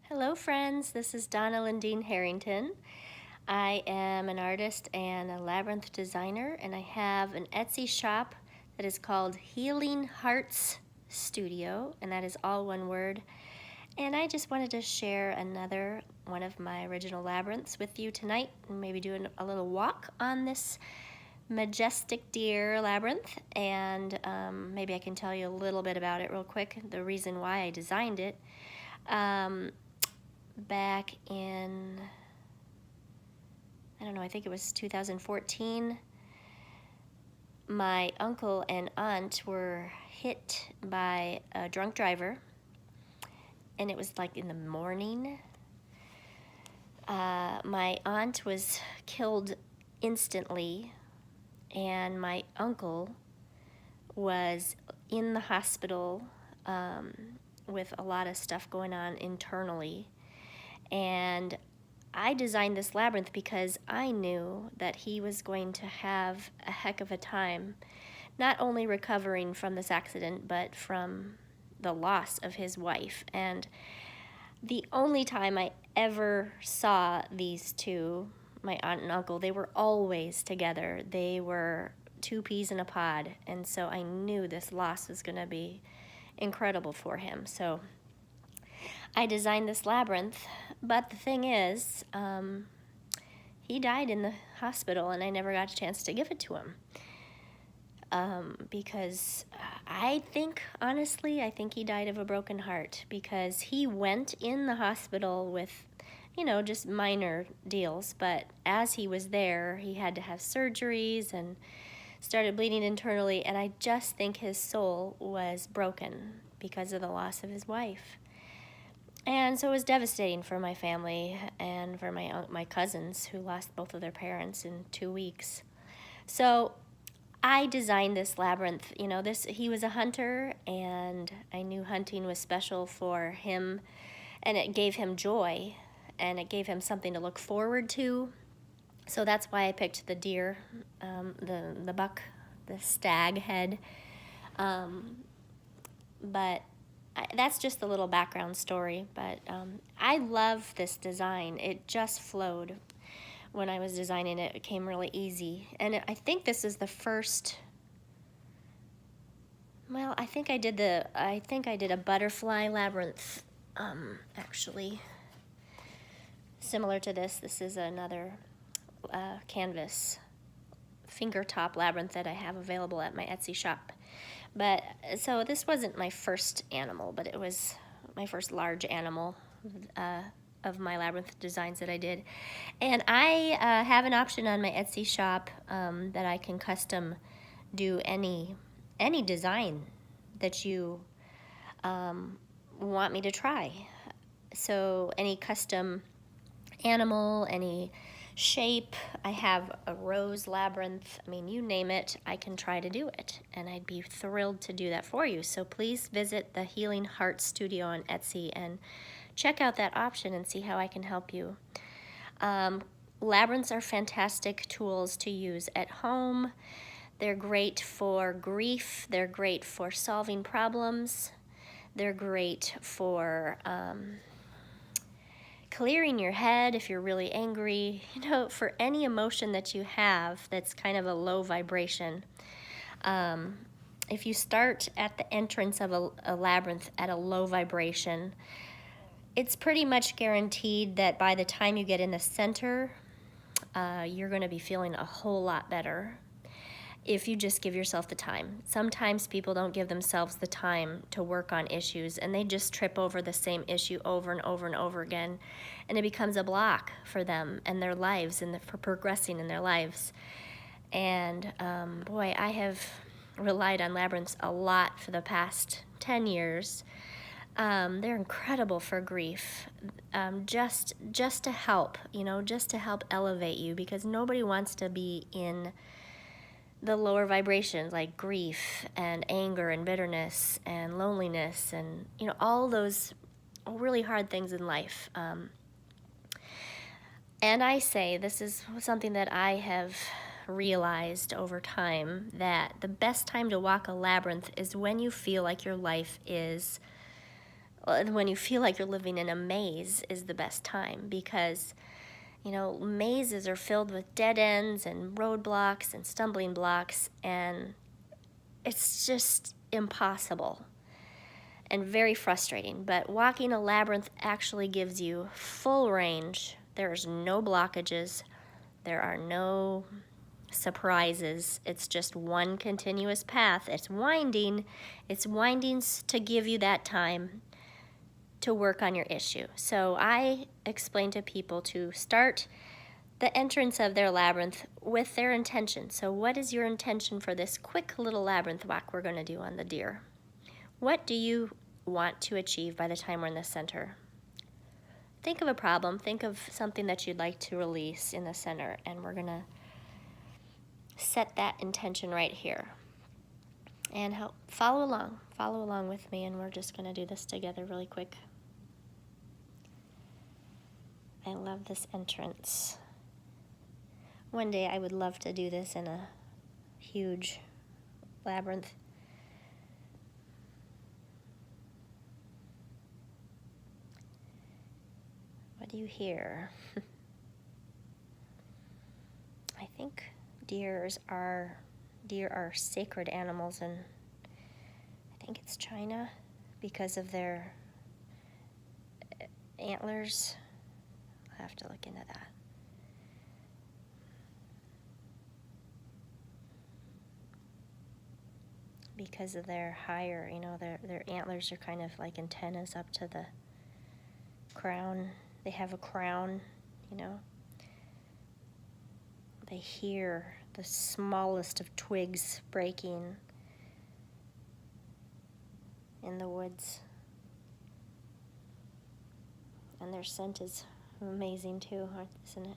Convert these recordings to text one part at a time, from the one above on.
Hello friends, this is Donna Lindeen Harrington. I am an artist and a labyrinth designer, and I have an Etsy shop that is called Healing Hearts Studio, and that is all one word. And I just wanted to share another one of my original labyrinths with you tonight, and maybe do a little walk on this Majestic Deer Labyrinth, and maybe I can tell you a little bit about it real quick, the reason why I designed it. Back in, I don't know, I think it was 2014, my uncle and aunt were hit by a drunk driver, and it was like in the morning. My aunt was killed instantly, and my uncle was in the hospital with a lot of stuff going on internally. And I designed this labyrinth because I knew that he was going to have a heck of a time, not only recovering from this accident, but from the loss of his wife. And the only time I ever saw these two, my aunt and uncle, they were always together. They were two peas in a pod. And so I knew this loss was going to be incredible for him. So I designed this labyrinth, but the thing is, he died in the hospital, and I never got a chance to give it to him. Because I think, honestly, I think he died of a broken heart, because he went in the hospital with, just minor deals, but as he was there, he had to have surgeries and started bleeding internally, and I just think his soul was broken because of the loss of his wife. And so it was devastating for my family and for my cousins, who lost both of their parents in 2 weeks. So I designed this labyrinth. He was a hunter, and I knew hunting was special for him, and it gave him joy, and it gave him something to look forward to. So that's why I picked the deer, the buck, the stag head. But that's just a little background story, but I love this design. It just flowed when I was designing it. It came really easy, and I think this is the first. Well, I think I did a butterfly labyrinth, actually, similar to this. This is another canvas finger top labyrinth that I have available at my Etsy shop. But so this wasn't my first animal, but it was my first large animal of my labyrinth designs that I did. And I have an option on my Etsy shop that I can custom do any design that you want me to try. So any custom animal, any shape. I have a rose labyrinth. I mean, you name it, I can try to do it, and I'd be thrilled to do that for you. So please visit the Healing Heart Studio on Etsy and check out that option and see how I can help you. Labyrinths are fantastic tools to use at home. They're great for grief. They're great for solving problems. They're great for clearing your head if you're really angry, for any emotion that you have that's kind of a low vibration. If you start at the entrance of a labyrinth at a low vibration, it's pretty much guaranteed that by the time you get in the center, you're going to be feeling a whole lot better if you just give yourself the time. Sometimes people don't give themselves the time to work on issues, and they just trip over the same issue over and over and over again, and it becomes a block for them and their lives and for progressing in their lives. And boy, I have relied on labyrinths a lot for the past 10 years. They're incredible for grief, just to help, just to help elevate you, because nobody wants to be in the lower vibrations like grief and anger and bitterness and loneliness and all those really hard things in life. And I say, this is something that I have realized over time, that the best time to walk a labyrinth is when you feel like your life is when you feel like you're living in a maze is the best time, because mazes are filled with dead ends and roadblocks and stumbling blocks, and it's just impossible and very frustrating. But walking a labyrinth actually gives you full range. There's no blockages. There are no surprises. It's just one continuous path. It's winding. It's windings to give you that time to work on your issue. So I explain to people to start the entrance of their labyrinth with their intention. So what is your intention for this quick little labyrinth walk we're going to do on the deer? What do you want to achieve by the time we're in the center? Think of a problem. Think of something that you'd like to release in the center, and we're going to set that intention right here. And follow along with me, and we're just going to do this together really quick. I love this entrance. One day I would love to do this in a huge labyrinth. What do you hear? I think deer are sacred animals, and I think it's China because of their antlers. I'll have to look into that. Because of their higher, their antlers are kind of like antennas up to the crown. They have a crown, They hear the smallest of twigs breaking in the woods. And their scent is amazing too, isn't it?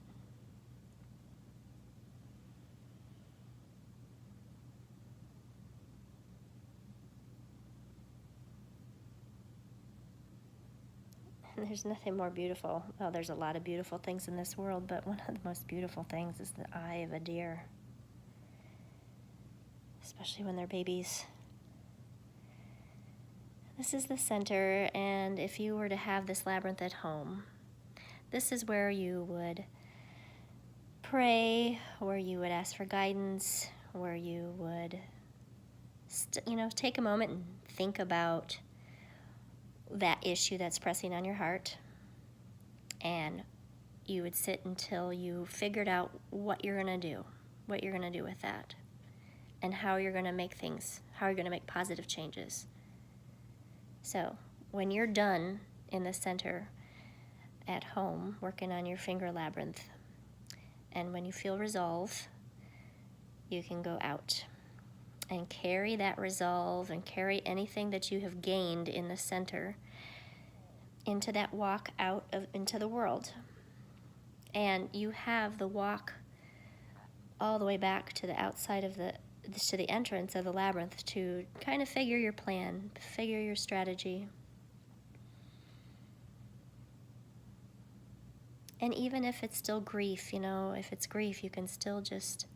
And there's nothing more beautiful. Well, there's a lot of beautiful things in this world, but one of the most beautiful things is the eye of a deer, especially when they're babies. This is the center, and if you were to have this labyrinth at home, this is where you would pray, where you would ask for guidance, where you would, take a moment and think about that issue that's pressing on your heart, and you would sit until you figured out what you're going to do with that, and how you're going to make positive changes. So when you're done in the center at home working on your finger labyrinth, and when you feel resolve, you can go out and carry that resolve and carry anything that you have gained in the center into that walk into the world. And you have the walk all the way back to the outside of to the entrance of the labyrinth to kind of figure your plan, figure your strategy. And even if it's still grief, if it's grief, you can still just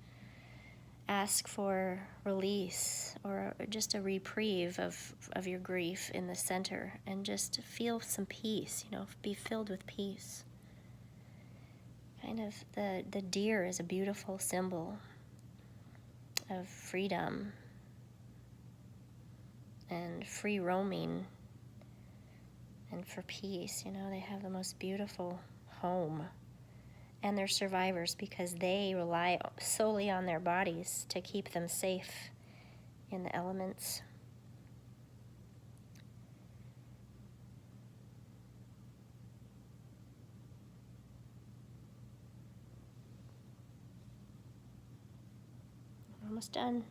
ask for release or just a reprieve of your grief in the center, and just feel some peace, be filled with peace. Kind of the deer is a beautiful symbol of freedom and free roaming and for peace. They have the most beautiful home. And they're survivors because they rely solely on their bodies to keep them safe in the elements. Almost done.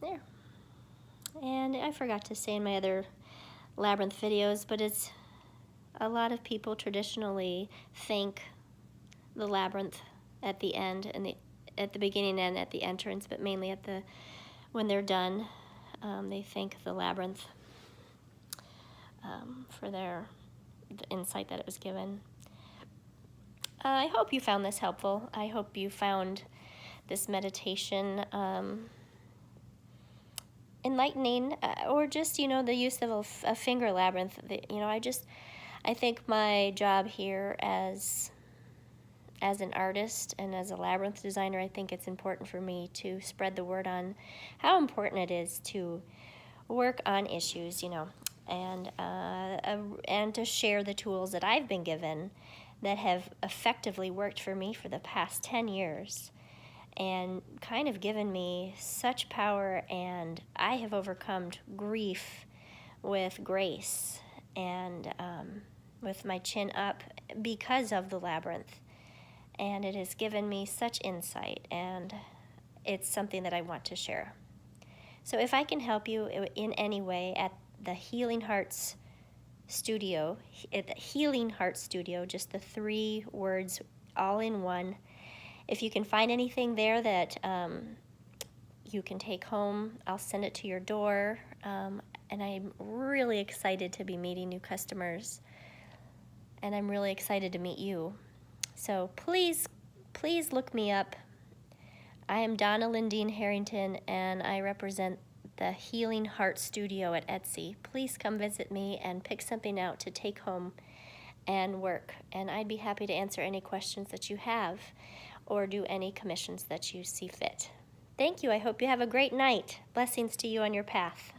There. And I forgot to say in my other labyrinth videos, but a lot of people traditionally thank the labyrinth at the end and at the beginning and at the entrance, but mainly when they're done, they thank the labyrinth for the insight that it was given. I hope you found this helpful. I hope you found this meditation enlightening, or just, the use of a finger labyrinth. I think my job here as an artist and as a labyrinth designer, I think it's important for me to spread the word on how important it is to work on issues, and to share the tools that I've been given that have effectively worked for me for the past 10 years and kind of given me such power, and I have overcome grief with grace and with my chin up because of the labyrinth. And it has given me such insight, and it's something that I want to share. So if I can help you in any way at the Healing Hearts Studio, at the Healing Heart Studio, just the 3 words all in one, if you can find anything there that you can take home, I'll send it to your door. And I'm really excited to be meeting new customers, and I'm really excited to meet you. So please look me up. I am Donna Lindeen Harrington, and I represent the Healing Heart Studio at Etsy. Please come visit me and pick something out to take home and work, and I'd be happy to answer any questions that you have or do any commissions that you see fit. Thank you. I hope you have a great night. Blessings to you on your path.